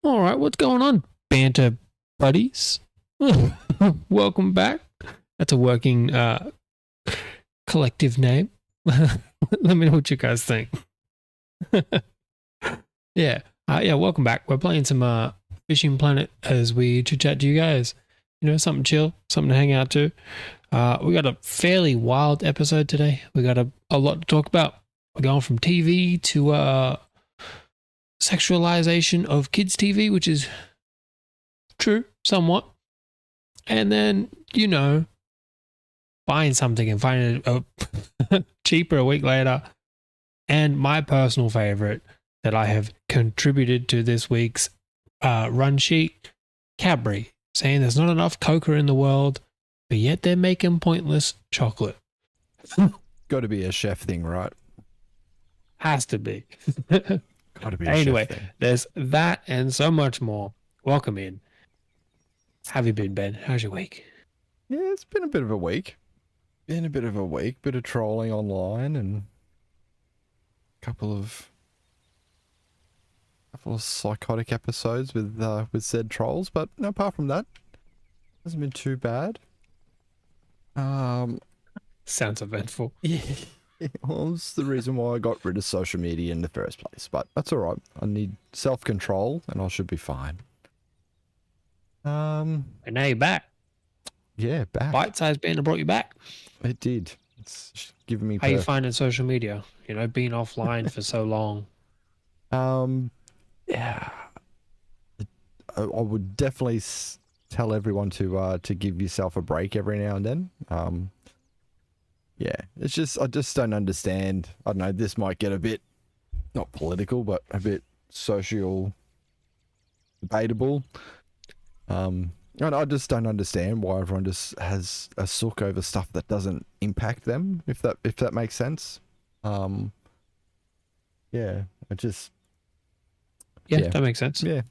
All right, what's going on, banter buddies? Welcome back. That's a working collective name. Let me know what you guys think. Yeah, yeah. Welcome back. We're playing some Fishing Planet as we chit chat to you guys. You know, something chill, something to hang out to. We got a fairly wild episode today. We got a lot to talk about. We're going from TV to sexualization of kids' TV, which is true, somewhat. And then, you know, buying something and finding it cheaper a week later. And my personal favorite that I have contributed to this week's run sheet, Cadbury, saying there's not enough coca in the world, but yet they're making pointless chocolate. Got to be a chef thing, right? Has to be. Got to be a Anyway, chef thing. there's that and so much more. Welcome in. How have you been, Ben? How's your week? Yeah, it's been a bit of a week. Bit of trolling online and a couple of psychotic episodes with said trolls, but no, apart from that, hasn't been too bad. Sounds eventful. Yeah. Well, it's the reason why I got rid of social media in the first place, but that's all right. I need self-control and I should be fine. And now you're back. Yeah, back. Byte Sized Banter brought you back. It did. It's giving me... How you finding social media? You know, being offline for so long. Yeah. I would definitely tell everyone to give yourself a break every now and then. Yeah, it's just, I just don't understand. I don't know, this might get a bit, not political, but a bit social debatable. And I just don't understand why everyone just has a sook over stuff that doesn't impact them, if that makes sense. Yeah, I just... Yeah, that makes sense. Yeah.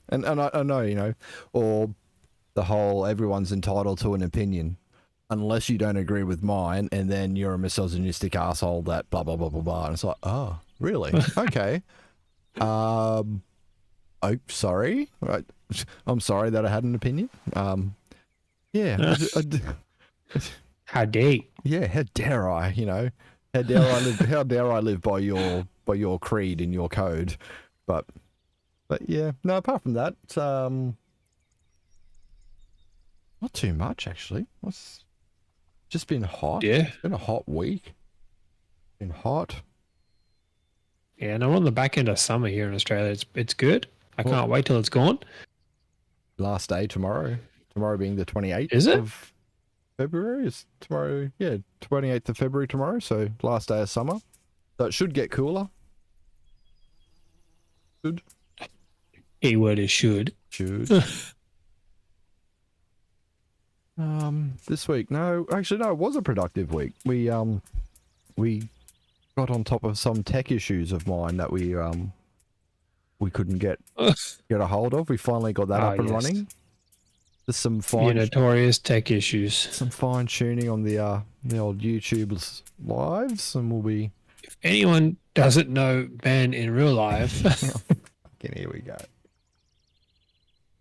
And I know, you know, or the whole everyone's entitled to an opinion unless you don't agree with mine, and then you're a misogynistic asshole that blah, blah, blah, blah, blah. And it's like, oh, really? Okay. Oh, sorry. Right. I'm sorry that I had an opinion. Yeah. How dare you? Yeah, how dare I, you know? How dare I live by your creed and your code? But yeah, no, apart from that, not too much actually. It's just been hot. Yeah. It's been a hot week. Been hot. Yeah, and I'm on the back end of summer here in Australia. It's good. I can't wait till it's gone. Last day tomorrow. Tomorrow being the 28th Is it? of February. Is tomorrow, yeah, 28th of February tomorrow, so last day of summer. So it should get cooler. Should. Keyword is should. This week, no, actually, no, it was a productive week. We got on top of some tech issues of mine that we couldn't get a hold of. We finally got that up and running. There's some fine, notorious tech issues. some fine tuning on the old YouTube's lives, and we'll be. If anyone doesn't know Ben in real life, Here we go.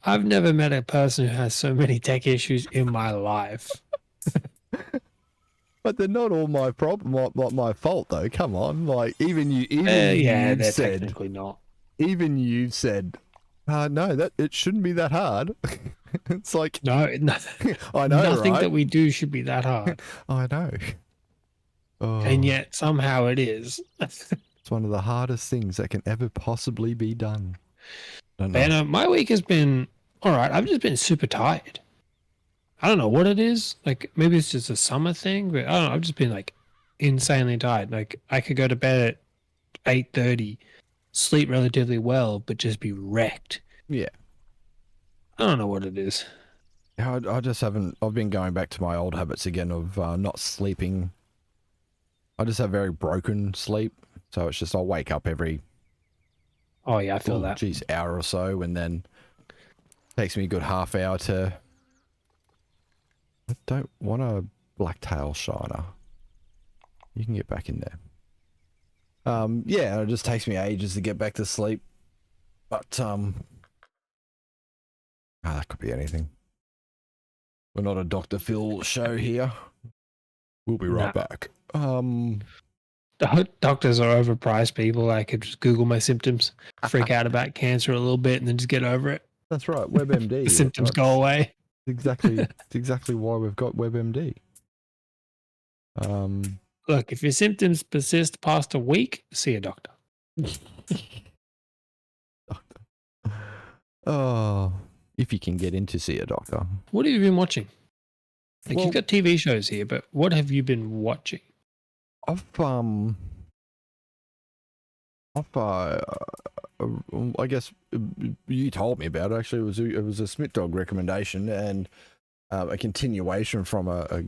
I've never met a person who has so many tech issues in my life. But they're not all my problem, my fault though. Come on, like even you Yeah, they're said, technically not. even you said, no, that it shouldn't be that hard. It's like No, I know, nothing right? that we do should be that hard. I know. Oh, And yet somehow it is. it's one of the hardest things that can ever possibly be done. Don't know. And my week has been all right. I've just been super tired. I don't know what it is. Like maybe it's just a summer thing, but I don't know. I've just been like insanely tired. Like I could go to bed at 8:30, sleep relatively well, but just be wrecked. Yeah. I don't know what it is. I just haven't. I've been going back to my old habits again of not sleeping. I just have very broken sleep, so it's just I'll wake up every Oh yeah, I feel that. geez, hour or so, and then takes me a good half hour to. I don't want a blacktail shiner. You can get back in there. Yeah, it just takes me ages to get back to sleep. But That could be anything. We're not a Dr. Phil show here. We'll be right back. Doctors are overpriced, people. I could just Google my symptoms, freak out about cancer a little bit, and then just get over it. That's right, WebMD. The symptoms go away. It's exactly why we've got WebMD. Look, if your symptoms persist past a week, see a doctor. Oh, if you can get in to see a doctor. What have you been watching? Like, you've got TV shows here, but what have you been watching? I guess you told me about it. Actually, it was a Smith Dog recommendation and a continuation from a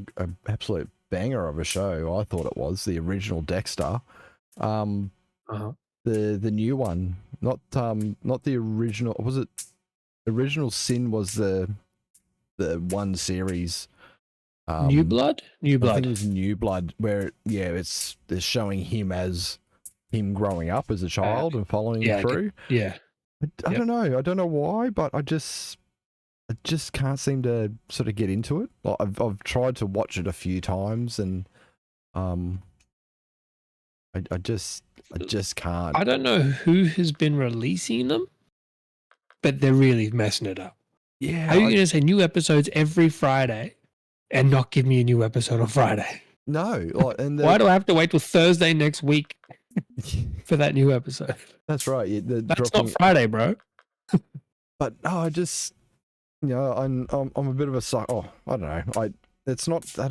absolute banger of a show. I thought it was the original Dexter, the new one, not the original. Was it the original Sin? Was the one series? New Blood. I think it was New Blood, where they're showing him growing up as a child and following him through. I don't know. I don't know why, but I just can't seem to sort of get into it. Like, I've tried to watch it a few times, and I just can't. I don't know who has been releasing them, but they're really messing it up. Yeah. How are you going to say new episodes every Friday and not give me a new episode on Friday? No. Why do I have to wait till Thursday next week for that new episode? That's right. That's not Friday, bro. But no, I just, I'm a bit of a suck. Oh, I don't know. It's not that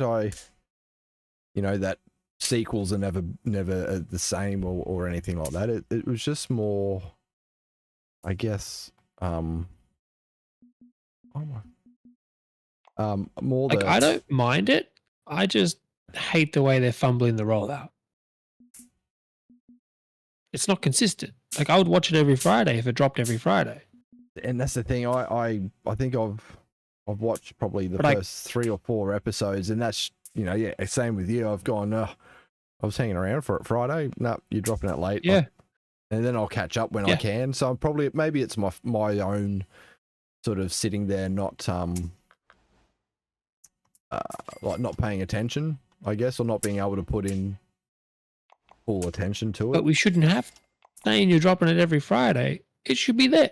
that sequels are never the same or anything like that. It was just more, I guess, more like, I don't mind it. I just hate the way they're fumbling the rollout. It's not consistent. Like, I would watch it every Friday if it dropped every Friday. And that's the thing. I think I've watched probably the first 3 or 4 episodes, and that's same with you. I've gone. I was hanging around for it Friday. No, you're dropping it late. Yeah. And then I'll catch up when I can. So I'm probably, maybe it's my own sort of sitting there not like not paying attention, I guess, or not being able to put in full attention to it. But we shouldn't have saying you're dropping it every Friday. It should be there.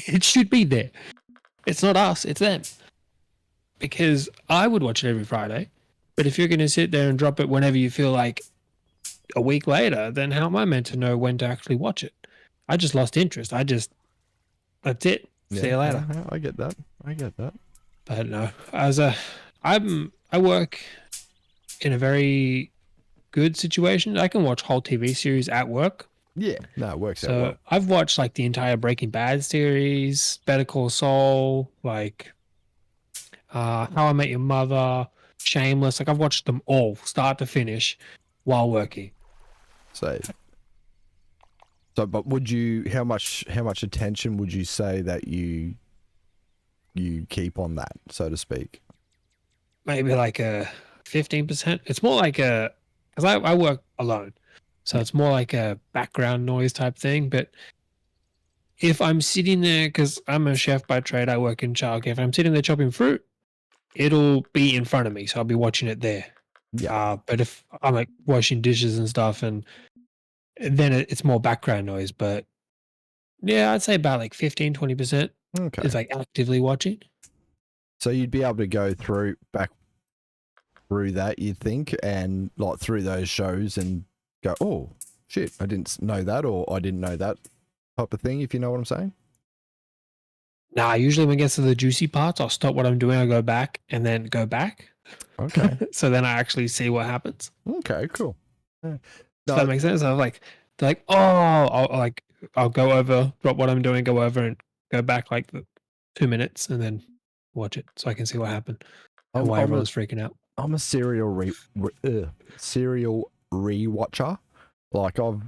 It should be there. It's not us, it's them. Because I would watch it every Friday, but if you're going to sit there and drop it whenever you feel like a week later, then how am I meant to know when to actually watch it? I just lost interest. That's it. See you later. Yeah, I get that. But no, I work in a very good situation. I can watch whole TV series at work. Yeah, no, it works out So well. I've watched like the entire Breaking Bad series, Better Call Saul, like How I Met Your Mother, Shameless. Like, I've watched them all, start to finish, while working. So, but would you? How much attention would you say that you keep on that, so to speak? Maybe like a 15%. It's more like because I work alone, so it's more like a background noise type thing. But if I'm sitting there, because I'm a chef by trade, I work in childcare. If I'm sitting there chopping fruit, it'll be in front of me, so I'll be watching it there. Yeah. But if I'm like washing dishes and stuff, and then it's more background noise. But yeah, I'd say about like 15-20%. Okay. Is like actively watching. So you'd be able to go back through that, you'd think, and like through those shows and go, oh shit, I didn't know that, or I didn't know that type of thing, if you know what I'm saying. Nah, usually when it gets to the juicy parts, I'll stop what I'm doing, I'll go back and then go back. Okay. So then I actually see what happens. Okay, cool. Does that make sense? I'm like, they're like, oh, I'll go over, drop what I'm doing, go over and go back like 2 minutes and then watch it so I can see what happened and why everyone's freaking out. I'm a serial rewatcher. Like, I've,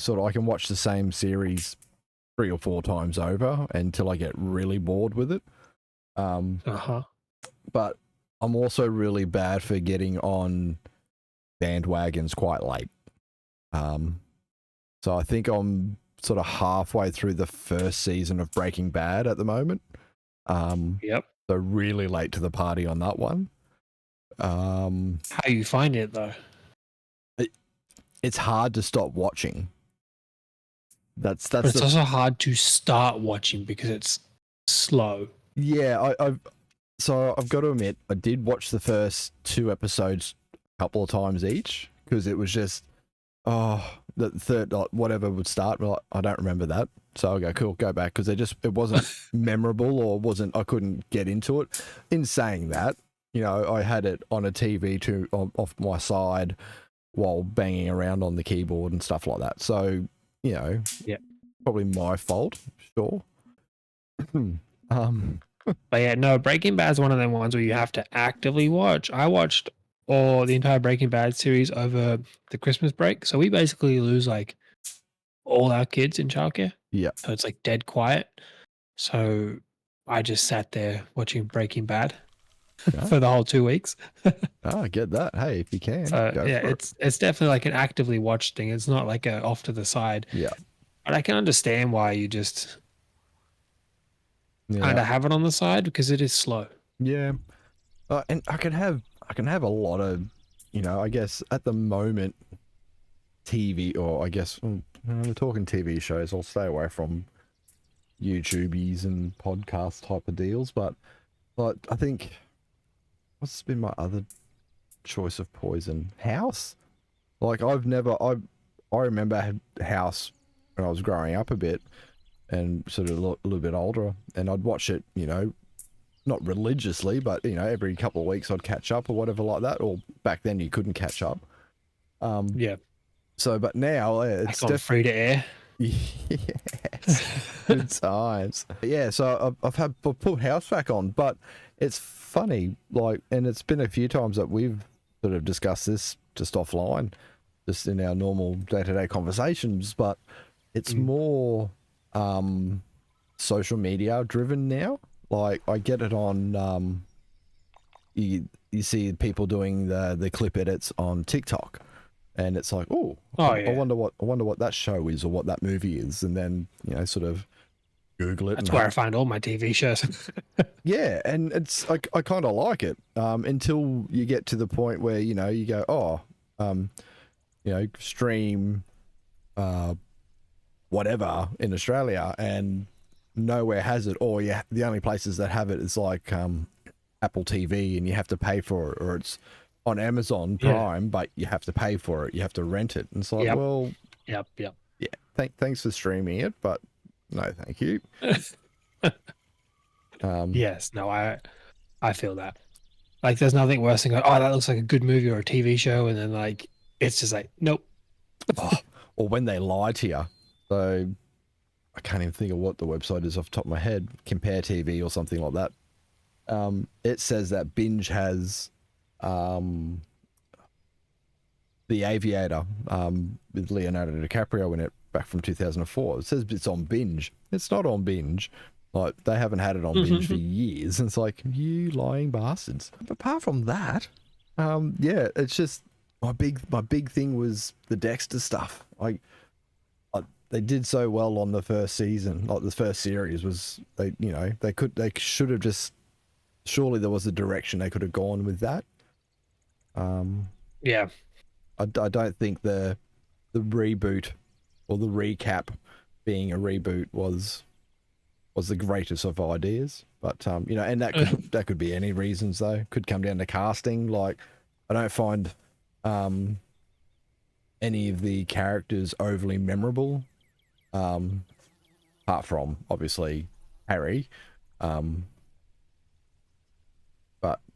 sort of, I can watch the same series 3 or 4 times over until I get really bored with it. But I'm also really bad for getting on bandwagons quite late. So I think I'm sort of halfway through the first season of Breaking Bad at the moment. Yep. So really late to the party on that one. How you find it though? It's hard to stop watching. That's But it's also hard to start watching because it's slow. Yeah, I've got to admit, I did watch the first 2 episodes a couple of times each because it was just, the third, like, whatever would start, like, I don't remember that. So I'll go, cool, go back because it wasn't memorable or I couldn't get into it. In saying that, I had it on a TV off my side while banging around on the keyboard and stuff like that. So, yeah, probably my fault, sure. But yeah, no, Breaking Bad is one of them ones where you have to actively watch. I watched the entire Breaking Bad series over the Christmas break. So we basically lose like all our kids in childcare. Yeah. So it's like dead quiet. So I just sat there watching Breaking Bad for the whole 2 weeks. I get that. Hey, if you can. It's definitely like an actively watched thing. It's not like a off to the side. Yeah. But I can understand why you just kind of have it on the side because it is slow. Yeah. And I can have a lot of, I guess at the moment, TV, or I guess we're talking TV shows. I'll stay away from YouTubies and podcast type of deals. But I think, what's been my other choice of poison? House. Like I remember House when I was growing up a bit and sort of a little bit older, and I'd watch it, not religiously, but every couple of weeks I'd catch up or whatever like that. Or back then you couldn't catch up. Yeah. So, but now it's definitely free to air. Yes, good times. Yeah, so I've put House back on, but it's funny, like, and it's been a few times that we've sort of discussed this just offline, just in our normal day-to-day conversations. But it's more social media driven now. Like I get it on you see people doing the clip edits on TikTok, and it's like, I wonder what that show is or what that movie is, and then sort of Google it. That's where I find all my TV shows. Yeah, and it's I kind of like it until you get to the point where you go, stream whatever in Australia, and nowhere has it, or the only places that have it is like Apple TV, and you have to pay for it, or it's on Amazon Prime, but you have to pay for it, you have to rent it, and it's like, well, yep, yeah, thanks for streaming it, but no, thank you. Yes, no, I feel that. Like, there's nothing worse than going, that looks like a good movie or a TV show, and then like it's just like, nope. Or when they lie to you. So I can't even think of what the website is off the top of my head. Compare TV or something like that. It says that Binge has The Aviator with Leonardo DiCaprio in it back from 2004. It says it's on Binge. It's not on Binge. Like, they haven't had it on Binge for years. And it's like, you lying bastards. But apart from that, it's just my big thing was the Dexter stuff. Like, they did so well on the first season, like the first series was, they should have just, surely there was a direction they could have gone with that. Yeah. I don't think the reboot or the recap being a reboot was the greatest of ideas, but and that could be any reasons though. Could come down to casting. Like, I don't find any of the characters overly memorable, apart from obviously Harry. But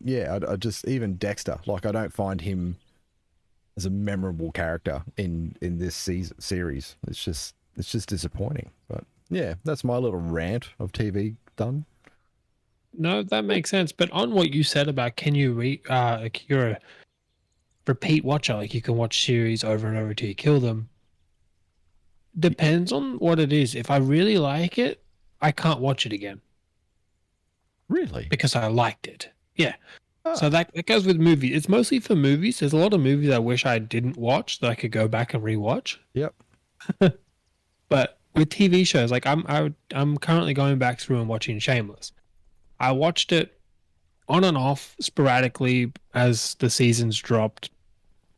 yeah, I just, even Dexter, like, I don't find him as a memorable character in this series. It's just disappointing. But yeah, that's my little rant of TV done. No, that makes sense. But on what you said about, can you like, you're a repeat watcher, like you can watch series over and over till you kill them. Depends on what it is. If I really like it, I can't watch it again. Really? Because I liked it. Yeah. So that goes with movies. It's mostly for movies. There's a lot of movies I wish I didn't watch that I could go back and rewatch. Yep. But with TV shows, like I'm currently going back through and watching Shameless. I watched it on and off sporadically as the seasons dropped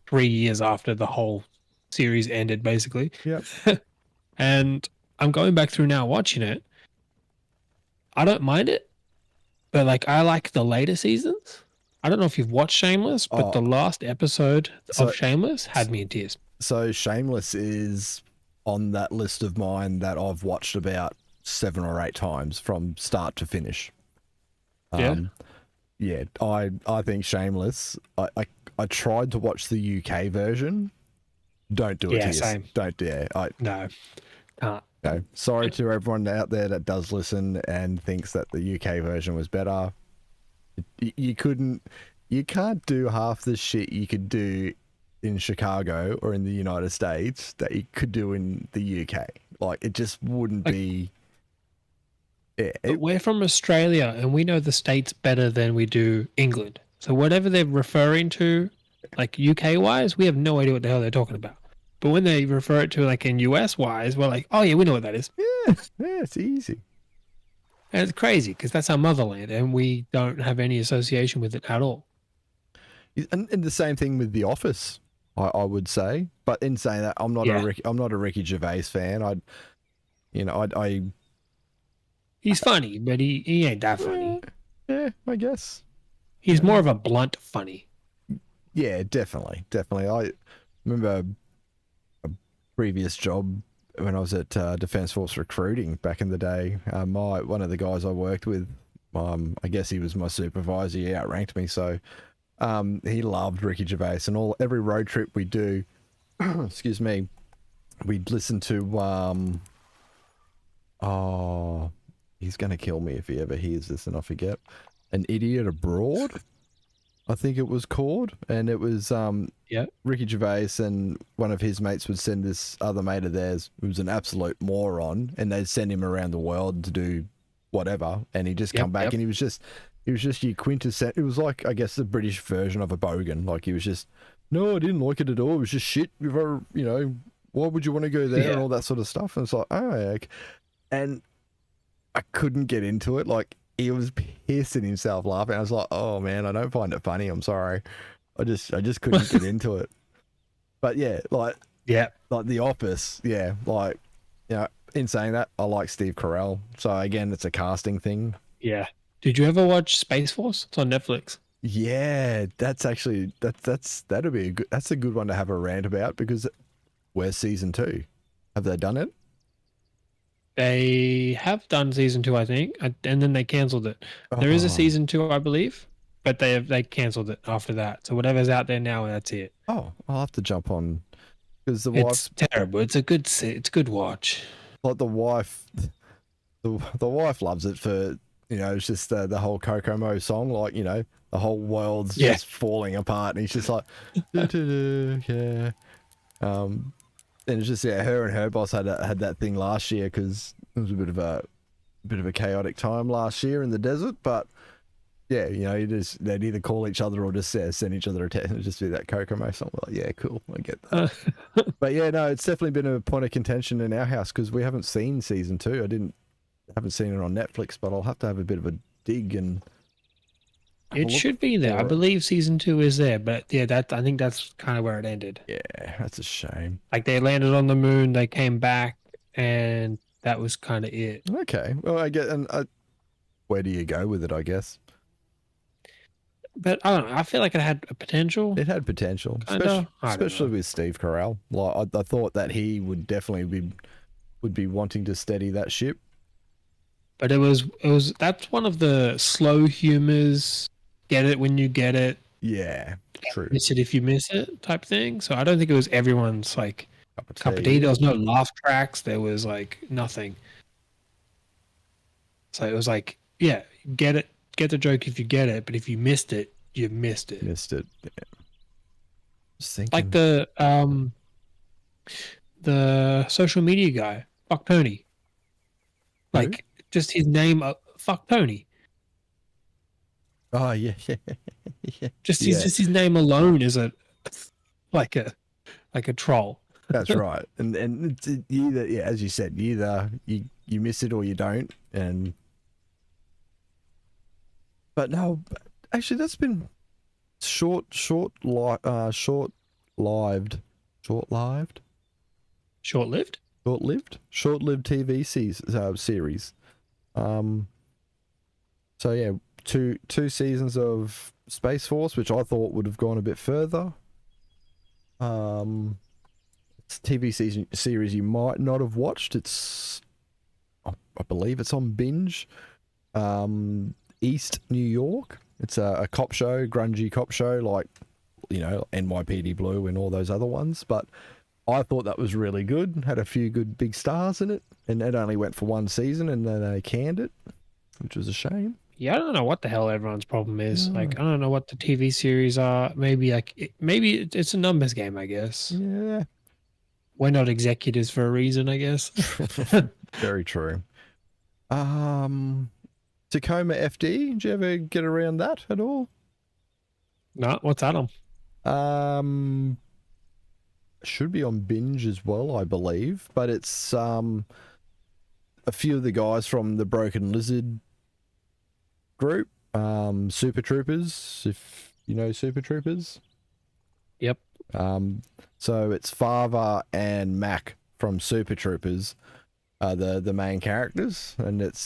3 years after the whole series ended, basically. Yep. And I'm going back through now watching it. I don't mind it, but like I like the later seasons. I don't know if you've watched Shameless, but the last episode of Shameless had me in tears. So Shameless is on that list of mine that I've watched about 7 or 8 times from start to finish. Yeah, I think Shameless. I tried to watch the UK version. Don't do it. Yeah, same. Don't. Yeah, No, can't. no. Sorry to everyone out there that does listen and thinks that the UK version was better. You can't do half the shit you could do in Chicago or in the United States that you could do in the UK. Like, it just wouldn't be. Yeah, we're from Australia and we know the States better than we do England. So whatever they're referring to, like UK wise, we have no idea what the hell they're talking about. But when they refer it to like in US wise, we're like, oh yeah, we know what that is. Yeah, it's easy. And it's crazy because that's our motherland and we don't have any association with it at all. And the same thing with The Office, I would say. But in saying that, I'm not a Ricky Gervais fan. I He's funny, but he ain't that funny. Yeah, I guess. He's more of a blunt funny. Yeah, definitely. I remember a previous job when I was at Defence Force Recruiting back in the day. One of the guys I worked with, I guess he was my supervisor. He outranked me, so he loved Ricky Gervais, and every road trip we do, excuse me, we'd listen to he's gonna kill me if he ever hears this, and I forget. An Idiot Abroad, I think it was called, and it was Ricky Gervais and one of his mates would send this other mate of theirs who was an absolute moron, and they'd send him around the world to do whatever, and he'd just come back and he was just your quintessential. It was like, I guess, the British version of a bogan. Like, he was just, no, I didn't like it at all. It was just shit. Why would you want to go there and all that sort of stuff? And it's like, and I couldn't get into it. Like, he was pissing himself laughing. I was like, oh man, I don't find it funny. I'm sorry. I just couldn't get into it. But like The Office. Yeah. Like, in saying that, I like Steve Carell. So again, it's a casting thing. Yeah. Did you ever watch Space Force? It's on Netflix. Yeah, that's actually that's a good one to have a rant about, because where's season 2? Have they done it? They have done season 2, I think, and then they cancelled it. There is a season 2, I believe, but they cancelled it after that. So whatever's out there now, that's it. Oh, I'll have to jump on, because it's terrible. It's a good watch. Like the wife loves it for, it's just the whole Kokomo song, like, the whole world's just falling apart, and he's just like, yeah. And it's just, her and her boss had that thing last year, because it was a bit of a chaotic time last year in the desert. But yeah, they'd either call each other or just send each other a text and just do that Kokomo song. We're like, yeah, cool, I get that. But yeah, no, it's definitely been a point of contention in our house, because we haven't seen season 2. I haven't seen it on Netflix, but I'll have to have a bit of a dig and. It should be there. I believe season 2 is there, but yeah, I think that's kind of where it ended. Yeah, that's a shame. Like, they landed on the moon, they came back, and that was kind of it. Okay, well, I get, and where do you go with it, I guess? But I don't know. I feel like it had a potential. It had potential, especially with Steve Carell. Like, I thought that he would definitely be wanting to steady that ship. But it was that's one of the slow humors. Get it when you get it. Yeah, true. Miss it if you miss it type thing. So I don't think it was everyone's like cup of tea. There was no laugh tracks. There was like nothing. So it was like, yeah, get the joke if you get it, but if you missed it, you missed it. Yeah. Just thinking. Like the social media guy, fuck Tony. Like, just his name, fuck Tony. Oh yeah. Just his name alone is a troll. That's right. And it's either, as you said, either you miss it or you don't, and But no, actually, that's been short-lived, short-lived, Short-lived. short-lived TV series. Um, so yeah, two seasons of Space Force, which I thought would have gone a bit further. It's a TV series you might not have watched. I believe it's on Binge. East New York. It's a cop show, grungy cop show, like, NYPD Blue and all those other ones. But I thought that was really good. Had a few good big stars in it, and it only went for one season, and then they canned it, which was a shame. Yeah, I don't know what the hell everyone's problem is. No. Like, I don't know what the TV series are. Maybe it's a numbers game, I guess. Yeah. We're not executives for a reason, I guess. Very true. Tacoma FD. Did you ever get around that at all? No, what's that on? Should be on Binge as well, I believe. But it's a few of the guys from the Broken Lizard group, Super Troopers, if you know Super Troopers. Yep. So it's Fava and Mac from Super Troopers, the main characters, and it's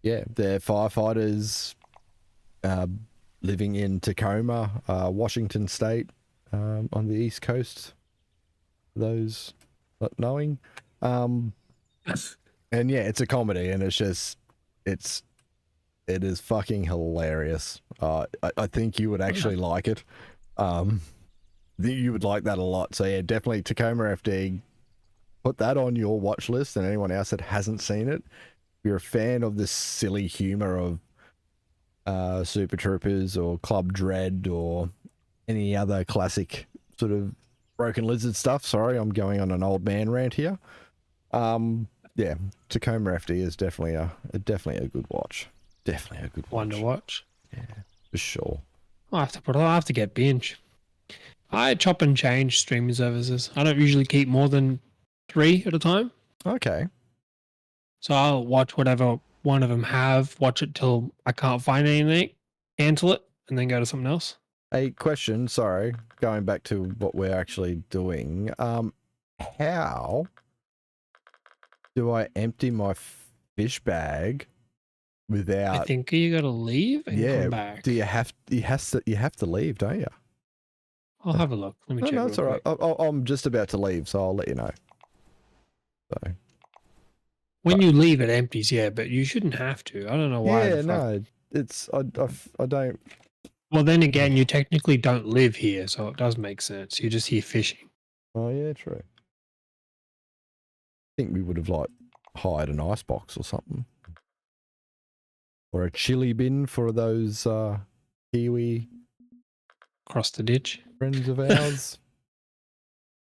they're firefighters living in Tacoma, Washington State, on the East Coast. Those not knowing, and yeah, it's a comedy, and it is fucking hilarious. I think you would actually like it. You would like that a lot. So yeah, definitely Tacoma FD. Put that on your watch list, and anyone else that hasn't seen it, if you're a fan of this silly humor of Super Troopers or Club Dread or any other classic sort of Broken Lizard stuff. Sorry, I'm going on an old man rant here. Yeah, Tacoma FD is definitely a good watch. Definitely a good watch. One to watch. Yeah, for sure. I have to get Binge. I chop and change streaming services. I don't usually keep more than 3 at a time. Okay. So I'll watch whatever one of them have, watch it till I can't find anything, cancel it, and then go to something else. A question, sorry, going back to what we're actually doing. How do I empty my fish bag without? I think you got to leave and come back. Do you have to leave, don't you? I'll have a look. Let me check. No, it's all right. I'm just about to leave, so I'll let you know. So when you leave, it empties, yeah, but you shouldn't have to. I don't know why. Yeah, no, it's I don't. Well, then again, you technically don't live here, so it does make sense. You're just here fishing. Oh yeah, true. I think we would have hired an ice box or something, or a chili bin for those Kiwi Across the ditch. friends of ours.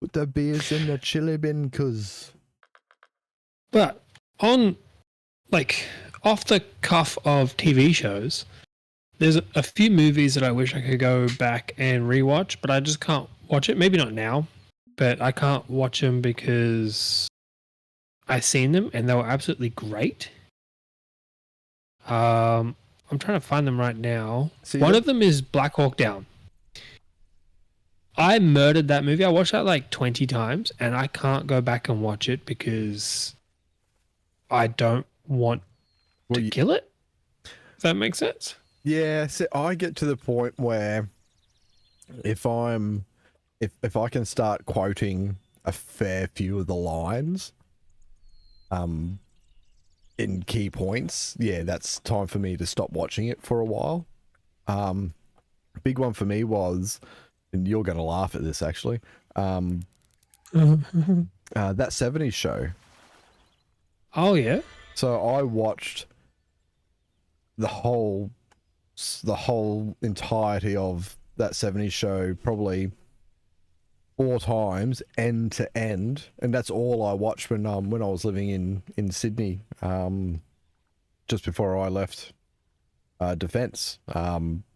Put the beers in the chili bin, cause. But on, off the cuff of TV shows, there's a few movies that I wish I could go back and rewatch, but I just can't watch it. Maybe not now, but I can't watch them because I've seen them and they were absolutely great. I'm trying to find them right now. One of them is Black Hawk Down. I murdered that movie. I watched that 20 times and I can't go back and watch it because I don't want to kill it. Does that make sense? Yeah, so I get to the point where if I can start quoting a fair few of the lines in key points, yeah, that's time for me to stop watching it for a while. Big one for me was, and you're going to laugh at this actually, that 70s show. Oh yeah. So I watched the whole entirety of that 70s show probably 4 times end to end, and that's all I watched when I was living in Sydney, just before I left defence.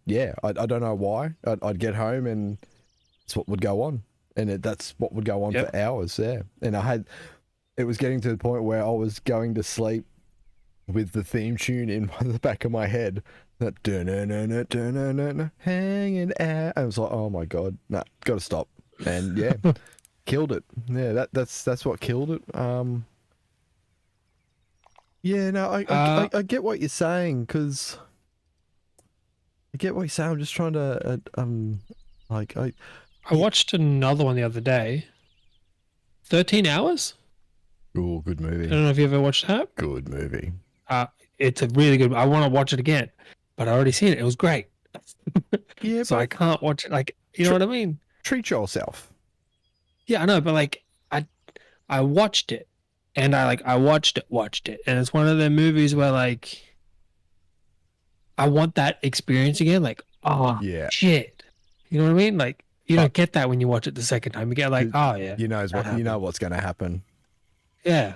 Yeah, I don't know why. I'd get home and it's what would go on, and that's what would go on for hours. Yeah, and it was getting to the point where I was going to sleep with the theme tune in the back of my head. That dun-dun-dun-dun-dun-dun-dun, hanging out. I was like, oh my god, nah, gotta stop. And yeah, killed it. Yeah, that's what killed it. Yeah, no, I get what you're saying, because I get what you're saying. I'm just trying to like I watched another one the other day. 13 Hours? Oh, good movie. I don't know if you ever watched that. Good movie. It's a really good. I want to watch it again, but I already seen it. It was great. Yeah, so but I can't watch it. Like, you know what I mean? Treat yourself. Yeah, I know, but like, I watched it, and I watched it, and it's one of the movies where like, I want that experience again. Like, oh Yeah. shit, you know what I mean? Like, you don't get that when you watch it the second time. You get like, oh yeah, you know what's going to happen. Yeah.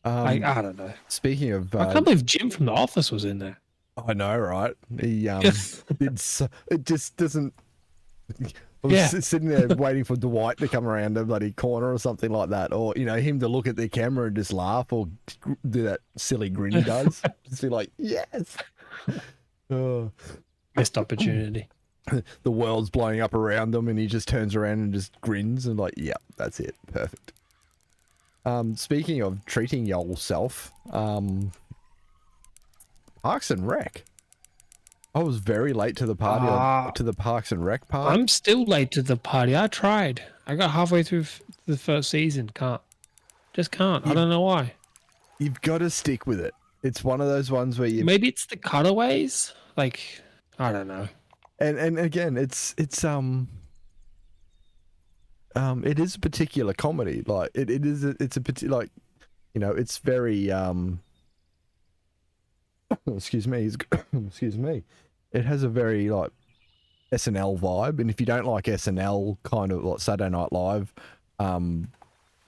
I don't know. Speaking of, I can't believe Jim from The Office was in there. I know, right? He it just doesn't. I was sitting there waiting for Dwight to come around the bloody corner or something like that, or him to look at the camera and just laugh or do that silly grin he does. Just be like, yes. Missed opportunity. The world's blowing up around him, and he just turns around and just grins and like, yeah, that's it, perfect. Speaking of treating yourself, Parks and Rec. I was very late to the party, to the Parks and Rec part. I'm still late to the party. I tried. I got halfway through the first season. Just can't. I don't know why. You've got to stick with it. It's one of those ones where maybe it's the cutaways. Like, I don't know. And again, it's it is a particular comedy. Like it's a particular, like, it's very excuse me, excuse me. It has a very like SNL vibe, and if you don't like SNL kind of like Saturday Night Live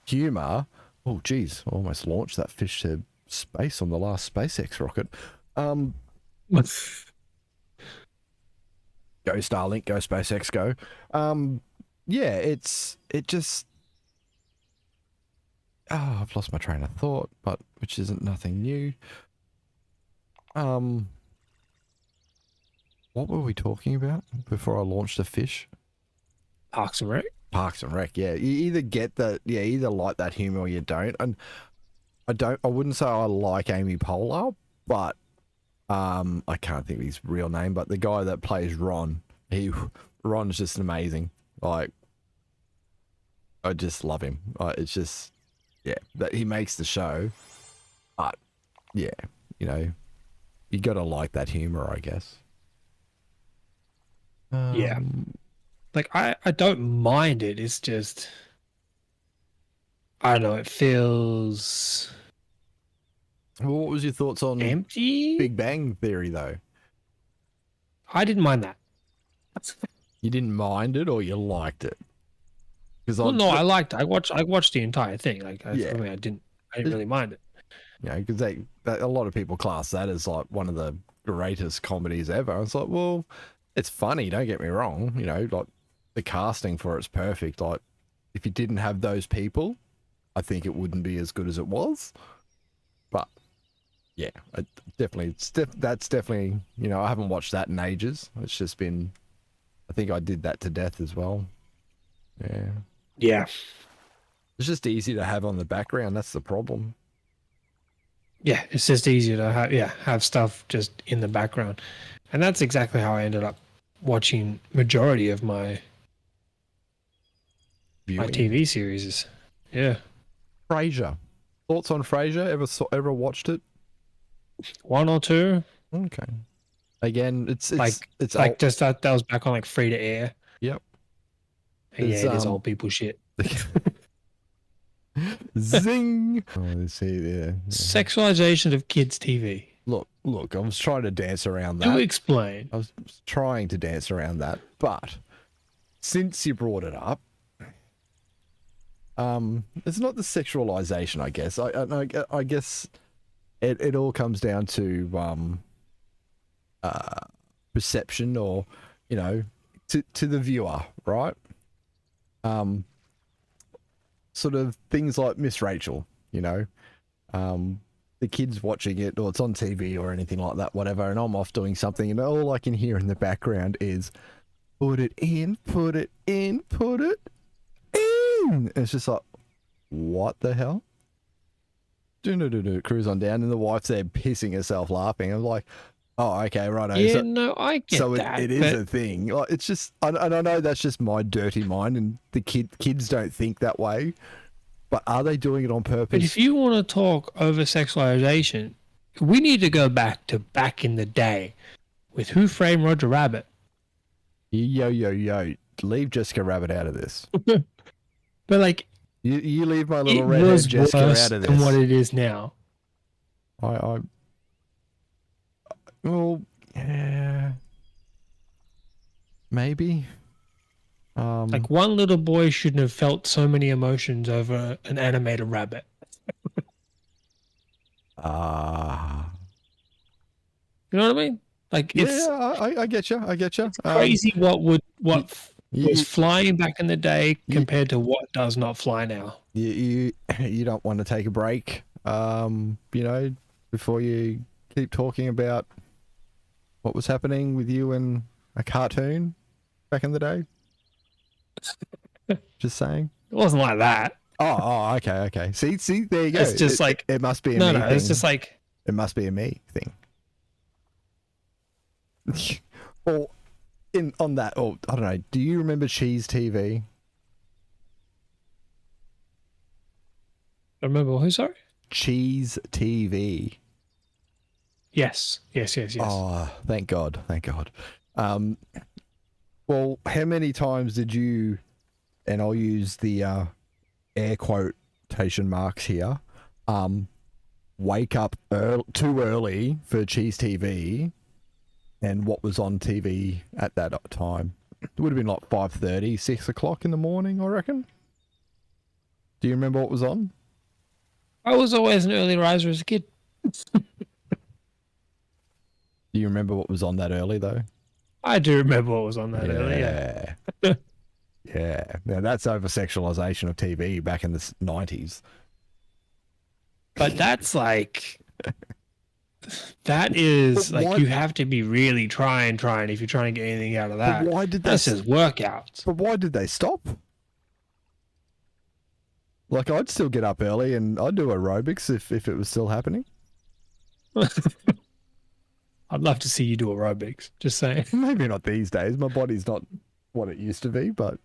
humor, oh geez, I almost launched that fish to space on the last SpaceX rocket. Go Starlink, go SpaceX, go. Yeah, it just. Oh, I've lost my train of thought, but which isn't nothing new. What were we talking about before I launched the fish? Parks and Rec. Parks and Rec, yeah. You either get that, either like that humor or you don't. And I wouldn't say I like Amy Poehler, but I can't think of his real name, but the guy that plays Ron's just amazing. Like, I just love him. It's just, yeah, that he makes the show. But yeah, you gotta like that humor, I guess. Yeah, like I don't mind it. It's just, I don't know. It feels. Well, what was your thoughts on empty? Big Bang Theory, though? I didn't mind that. You didn't mind it, or you liked it? No, I liked it. I watched the entire thing. Like, I didn't really mind it. Yeah, because a lot of people class that as like one of the greatest comedies ever. It's like, well, it's funny. Don't get me wrong. Like the casting for it's perfect. Like, if you didn't have those people, I think it wouldn't be as good as it was. But yeah, that's definitely, I haven't watched that in ages. It's just been, I think I did that to death as well. Yeah. Yeah. It's just easy to have on the background. That's the problem. Yeah, it's just easier to have stuff just in the background. And that's exactly how I ended up watching majority of my TV series. Yeah. Frasier. Thoughts on Frasier? Ever watched it? One or two. Okay. Again, it's like just that was back on like free to air. Yep. And yeah, it is old people shit. Zing. Oh, let's see there. Sexualization of kids' TV. Look, I was trying to dance around that. Do explain. I was trying to dance around that, but since you brought it up, it's not the sexualization, I guess. I guess it all comes down to perception, or to the viewer, right? Sort of things like Miss Rachel, the kids watching it, or it's on TV or anything like that, whatever, and I'm off doing something, and all I can hear in the background is, put it in, put it in, put it in. And it's just like, what the hell? Do cruise on down, and the wife's there pissing herself laughing. I'm like, oh, okay, right. Yeah, so, no, I get so that. it is a thing. Like, it's just, and I know that's just my dirty mind, and the kids don't think that way. But are they doing it on purpose? But if you want to talk over sexualization, we need to go back in the day with Who Framed Roger Rabbit. Yo. Leave Jessica Rabbit out of this. But like, you leave my little redhead Jessica out of this. Than what it is now. Well, yeah, maybe. Like, one little boy shouldn't have felt so many emotions over an animated rabbit. You know what I mean? Like, it's I get you. It's crazy what was flying back in the day compared to what does not fly now. You don't want to take a break, before you keep talking about what was happening with you in a cartoon back in the day. Just saying. It wasn't like that. Oh, okay. See, there you go. It's just it must be a me thing. It's just like, it must be a me thing. Or on that, or I don't know. Do you remember Cheese TV? I remember who? Sorry. Cheese TV. Yes. Oh, thank God. Well, how many times did you, and I'll use the air quotation marks here, wake up too early for Cheese TV, and what was on TV at that time? It would have been like 5:30, 6 o'clock in the morning, I reckon. Do you remember what was on? I was always an early riser as a kid. Do you remember what was on that early, though? I do remember what was on that early, yeah. Yeah. Now, that's over-sexualization of TV back in the 90s. But that's like... That is like, you have to be really trying if you're trying to get anything out of that. But why did that's just workouts. But why did they stop? Like, I'd still get up early and I'd do aerobics if it was still happening. I'd love to see you do aerobics, just saying. Maybe not these days. My body's not what it used to be, but...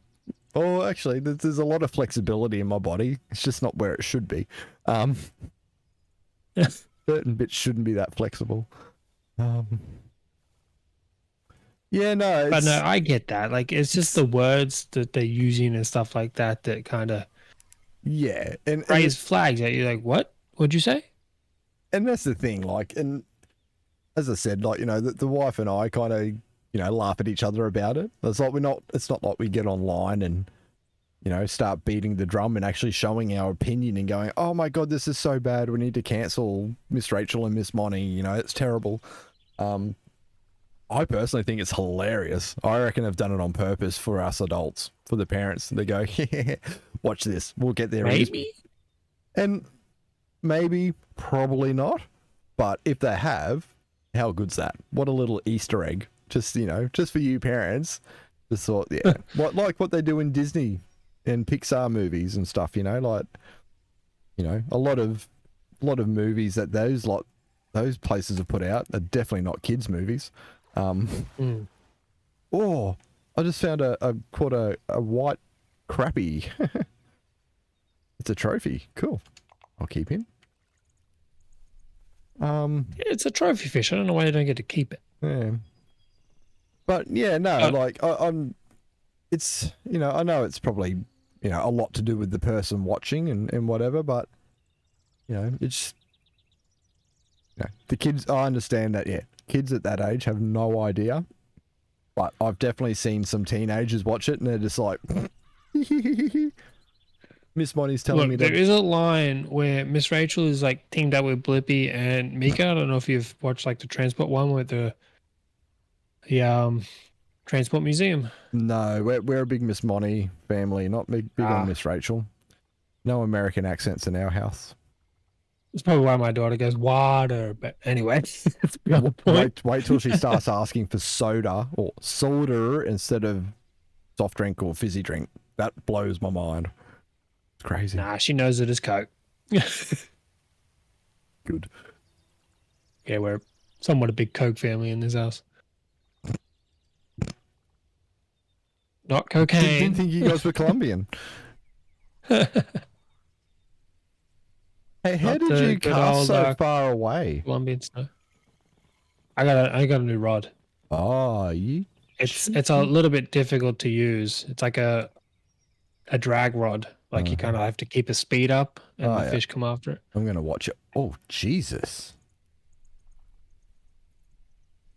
Oh, actually, there's a lot of flexibility in my body. It's just not where it should be. Certain bits shouldn't be that flexible. Yeah, no. But no, I get that. Like, it's just the words that they're using and stuff like that that kind of... Yeah. And raise flags at you. Like, what? What'd you say? And that's the thing. Like, and as I said, like, the wife and I kind of, laugh at each other about it. It's like it's not like we get online and, start beating the drum and actually showing our opinion and going, oh my God, this is so bad. We need to cancel Miss Rachel and Miss Monty. It's terrible. I personally think it's hilarious. I reckon they've done it on purpose for us adults, for the parents. They go, yeah, watch this. We'll get there. Maybe. And maybe, probably not. But if they have, how good's that? What a little Easter egg. Just, just for you parents. Just thought, yeah. what they do in Disney and Pixar movies and stuff, a lot of movies that those places have put out are definitely not kids movies. Oh, I just found a white crappie. It's a trophy. Cool. I'll keep him. It's a trophy fish. I don't know why you don't get to keep it. Yeah. But yeah, no, I'm. It's I know it's probably a lot to do with the person watching and whatever, but it's the kids. I understand that. Yeah, kids at that age have no idea, but I've definitely seen some teenagers watch it and they're just like, Miss Monty's telling me that there is a line where Miss Rachel is like teamed up with Blippi and Mika. I don't know if you've watched like the transport one with the transport museum. No, we're a big Miss Monty family, not big on Miss Rachel. No American accents in our house. It's probably why my daughter goes water. But anyway, that's beyond the point. Wait till she starts asking for soda or soda instead of soft drink or fizzy drink. That blows my mind. It's crazy. Nah, she knows it is Coke. Good. Yeah, we're somewhat a big Coke family in this house. Not cocaine. Didn't think you guys were Colombian. Hey, how Not did the you good cast old, so far away? Colombian snow. I got a new rod. Oh, you. It's a little bit difficult to use. It's like a drag rod. Like you kind of have to keep a speed up, and the fish come after it. I'm gonna watch it. Oh, Jesus!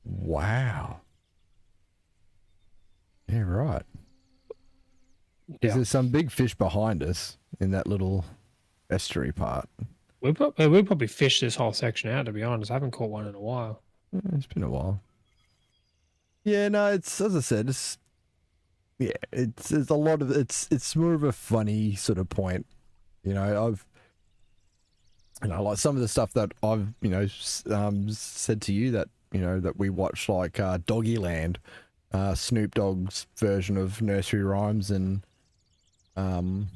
Wow. Yeah, right. Yeah. There's some big fish behind us in that little estuary part. We'll probably fish this whole section out, to be honest. I haven't caught one in a while. It's been a while. Yeah, no, it's, as I said, it's a lot of it's more of a funny sort of point. You know, like some of the stuff that I've said to you that that we watch, like Doggyland, Snoop Dogg's version of nursery rhymes, and animated.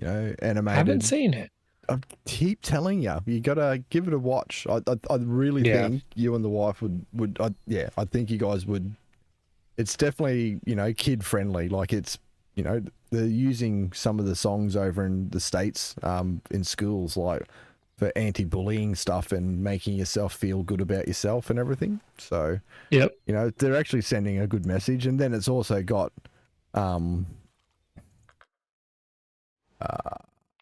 I haven't seen it. I keep telling you, you gotta give it a watch. I really think you and the wife would. I think you guys would. It's definitely kid friendly. Like it's they're using some of the songs over in the States in schools, like for anti-bullying stuff and making yourself feel good about yourself and everything. So they're actually sending a good message. And then it's also got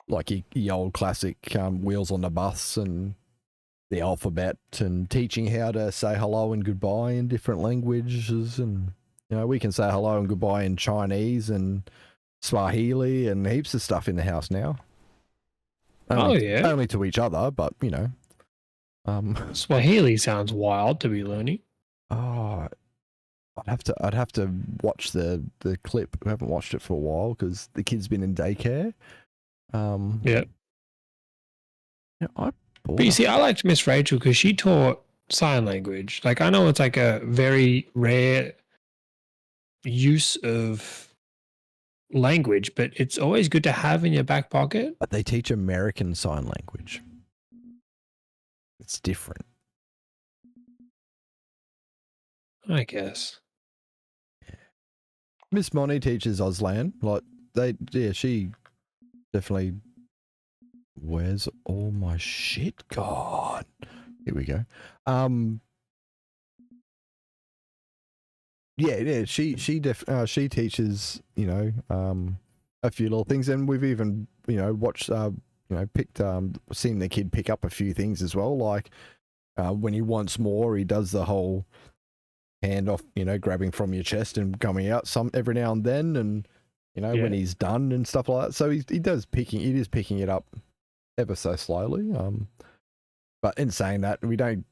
like your old classic Wheels on the Bus and the alphabet and teaching how to say hello and goodbye in different languages. And we can say hello and goodbye in Chinese and Swahili and heaps of stuff in the house now. Only to each other, but Swahili sounds wild to be learning. Oh, I'd have to watch the clip. I haven't watched it for a while because the kid's been in daycare. But you see, I liked Miss Rachel because she taught sign language. Like I know it's like a very rare use of language, but it's always good to have in your back pocket. But they teach American Sign Language. It's different. I guess. Miss Monty teaches Auslan. She definitely. Where's all my shit gone? Here we go. She teaches a few little things, and we've even watched seen the kid pick up a few things as well, like when he wants more, he does the whole hand off, grabbing from your chest and coming out some every now and then, and when he's done and stuff like that. So he is picking it up ever so slowly. But in saying that, we don't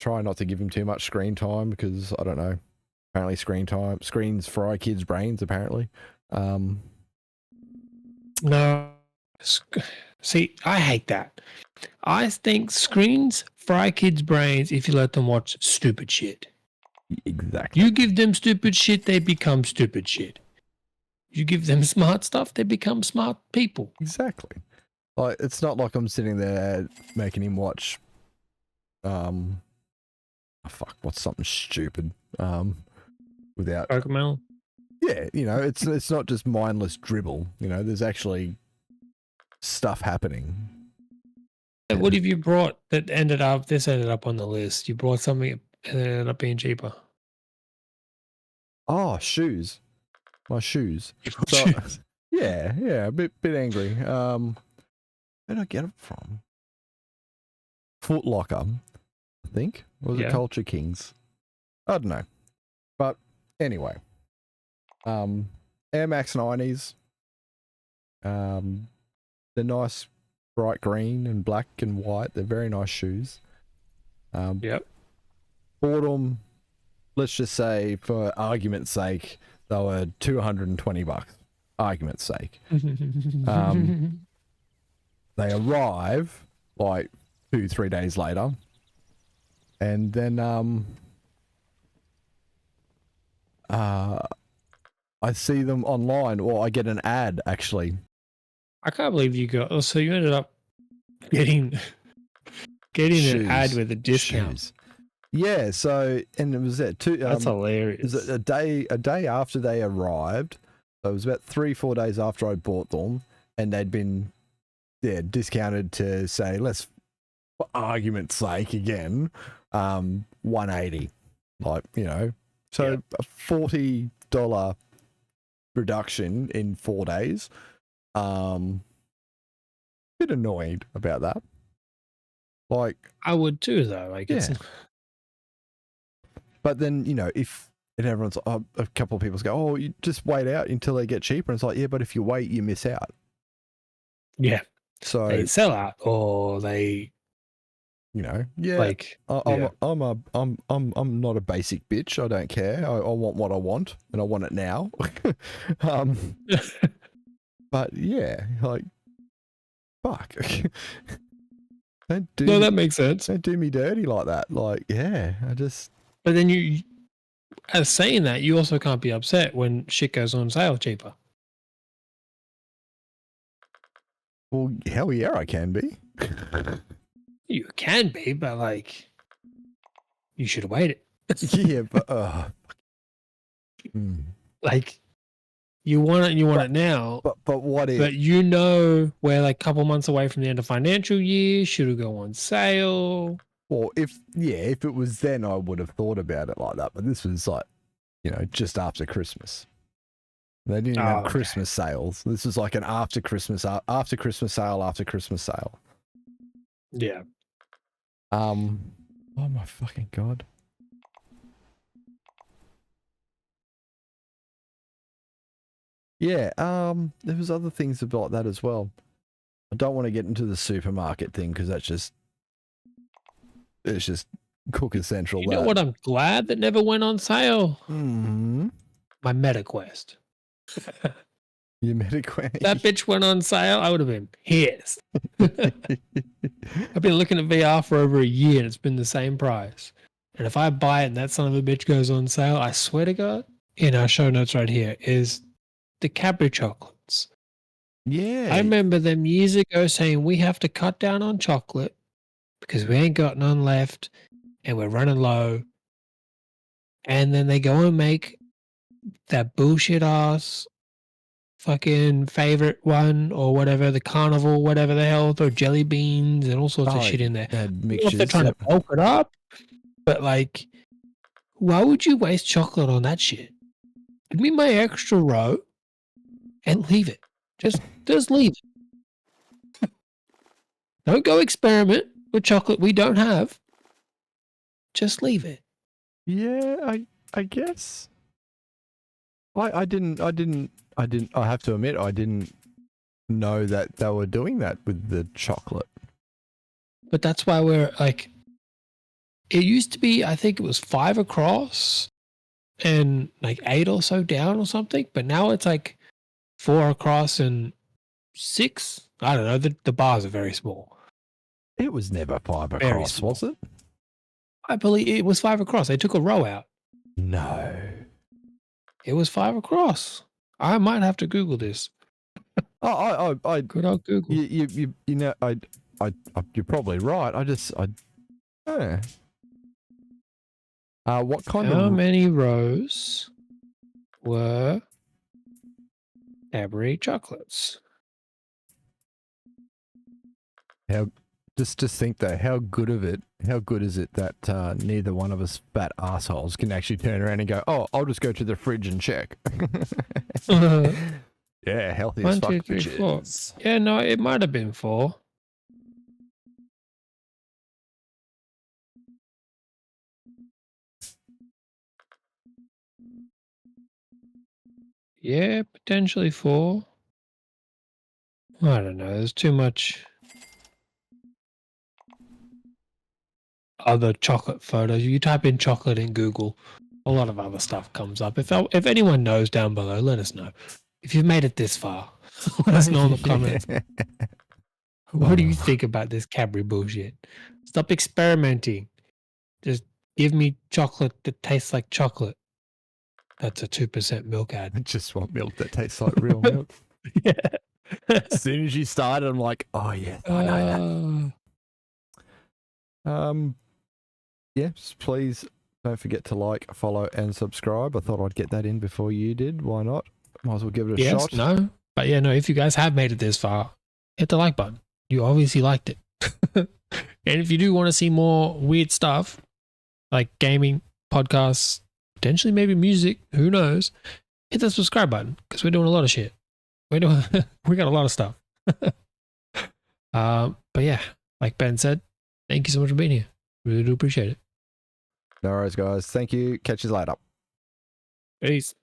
try not to give him too much screen time because I don't know. Apparently screens fry kids' brains, apparently. No. See, I hate that. I think screens fry kids' brains if you let them watch stupid shit. Exactly. You give them stupid shit, they become stupid shit. You give them smart stuff, they become smart people. Exactly. Like, it's not like I'm sitting there making him watch what's something stupid. Without Pokemon. Yeah, it's not just mindless dribble. There's actually stuff happening. What have you brought that ended up on the list? You brought something that ended up being cheaper. Oh, shoes. My shoes. Shoes. Yeah, a bit angry. Where did I get it from? Foot Locker, I think. Or was it Culture Kings? I don't know. But anyway, Air Max 90s. They're nice, bright green and black and white. They're very nice shoes. Bought them. Let's just say, for argument's sake, they were $220. Argument's sake. They arrive like 2-3 days later. And then I see them online, or I get an ad actually. I can't believe you got. So you ended up getting an ad with a discount. Shoes. Yeah. So, and it was at two. That's It hilarious. was a day after they arrived. So it was about 3-4 days after I bought them, and they'd been discounted to, say, let's, for argument's sake, again, $180. Like, you know, so a $40 reduction in 4 days. Bit annoyed about that. Like, I would too, though. Like, it's but then, you know, if and everyone's a couple of people go, oh, you just wait out until they get cheaper. And it's like, yeah, but if you wait, you miss out. Yeah. So they sell out, or they, you know, yeah. Like, I'm not a basic bitch. I don't care. I want what I want, and I want it now. But yeah, like, fuck. that makes sense. Don't do me dirty like that. Like, yeah, But then you, as saying that, you also can't be upset when shit goes on sale cheaper. Well, hell yeah, I can be. You can be, but like, you should wait it. Yeah, but like, you want it and you want it now. But what if? But you know, we're like a couple months away from the end of financial year. Should it go on sale? Well, if it was then, I would have thought about it like that. But this was like, you know, just after Christmas. They didn't have Christmas sales. This was like an after Christmas sale. Yeah. Oh my fucking God. Yeah, there was other things about that as well. I don't want to get into the supermarket thing because it's just Cooker Central. You know what? I'm glad that never went on sale. Mm-hmm. My MetaQuest. Your MetaQuest. That bitch went on sale. I would have been pissed. I've been looking at VR for over a year and it's been the same price. And if I buy it and that son of a bitch goes on sale, I swear to God, in our show notes right here is the Cadbury chocolates. Yeah. I remember them years ago saying we have to cut down on chocolate because we ain't got none left and we're running low. And then they go and make that bullshit ass fucking favorite one or whatever, the carnival, whatever the hell, throw jelly beans and all sorts of shit in there. Mixtures. They're trying to bulk it up, but like, why would you waste chocolate on that shit? Give me my extra row and leave it. Just leave it. Don't go experiment with chocolate we don't have. Just leave it. Yeah, I guess. I have to admit, I didn't know that they were doing that with the chocolate. But that's why we're like, it used to be, I think it was 5 across and like 8 or so down or something. But now it's like 4 across and 6. I don't know. The bars are very small. It was never 5 across, was it? I believe it was 5 across. They took a row out. No. It was 5 across. I might have to Google this. I Good old Google. You know, you're probably right. What kind How many rows were Cadbury chocolates? Just think though, how good is it that neither one of us fat assholes can actually turn around and go, oh, I'll just go to the fridge and check. Yeah, healthy as fuck. 1, 2, 3, 4. Yeah, no, it might have been 4. Yeah, potentially 4. I don't know. There's too much other chocolate photos. You type in chocolate in Google, a lot of other stuff comes up. If anyone knows down below, let us know. If you've made it this far, let us know in the comments. What do you think about this Cadbury bullshit? Stop experimenting. Just give me chocolate that tastes like chocolate. That's a 2% milk ad. I just want milk that tastes like real milk. Yeah. As soon as you started, I'm like, oh yeah, I know that. Yes, please don't forget to like, follow, and subscribe. I thought I'd get that in before you did. Why not? Might as well give it a shot. No. But yeah, no, if you guys have made it this far, hit the like button. You obviously liked it. And if you do want to see more weird stuff, like gaming, podcasts, potentially maybe music, who knows, hit the subscribe button because we're doing a lot of shit. We got a lot of stuff. But yeah, like Ben said, thank you so much for being here. Really do appreciate it. No worries, guys. Thank you. Catch you later. Peace.